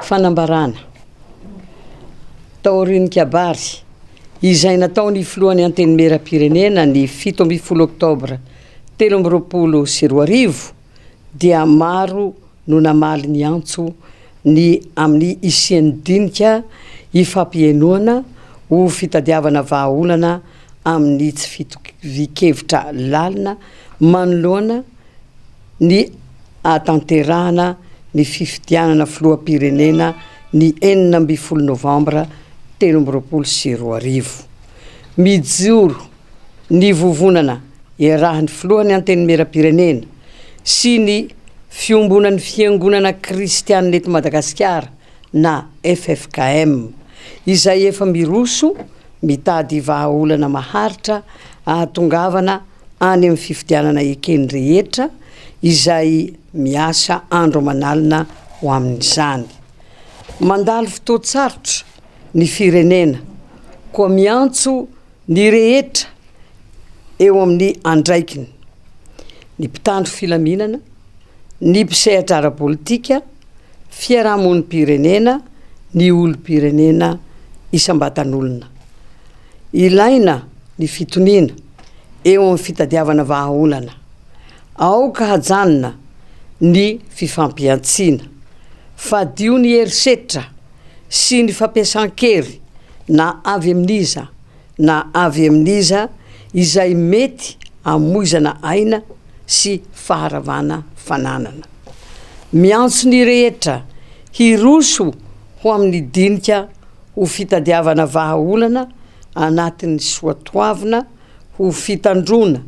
fanambarana taorian'ny kabary izay nataony filohan'ny antenimieram-pirenena ny 17 oktobra 2024 dia maro no namaly ny antso ny amin'ny isian'ny dinika ifampienoana ho fitadiavana vahaolana amin'ny tsy fitovin-kevitra lalina manoloana ny atanterahana ny fifidianana filoham-pirenena ny 9 novambra 2024 mijoro ny vovonana iarahan'ny filohan'ny antenimieram-pirenena sy ny fiombonan'ny fiangonana kristianina eto Madagasikara na FFKM izay efa miroso mitady vahaolana maharitra ahatongavana any amin'ny fifidianana ekeny rehetra izay miasa andro manalina ho amin'izany. Mandalo fotoan-tsarotra ny firenena koa miantso ny rehetra eo amin'ny andraikiny, ny mpitandro filaminana, ny mpisehatra ara-politika, fiarahamonim-pirenena, ny olom-pirenena isam-batan'olona. Ilaina ny fitoniana eo amin'ny fitadiavana vahaolana, aoka hajanona ny fifampiantsiana, fadio ny herisetra sy ny fampiasan-kery na avy amin'iza na avy amin'iza izay mety hamoizana aina sy faharavana fananana. Miantso ny rehetra hiroso ho amin'ny dinika ho fitadiavana vahaolana anatin'ny soatoavina ho fitandrona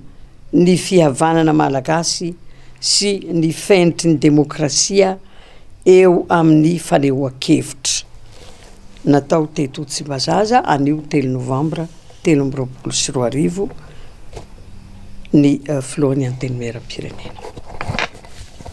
ny fihavanana malagasy sy ny fentry ny demokrasia eo amin'ny fanehoan-kevitra. Natao teto Tsimbazaza anio 3 novambra 2024 ny filohan'ny antenimieram-pirenena.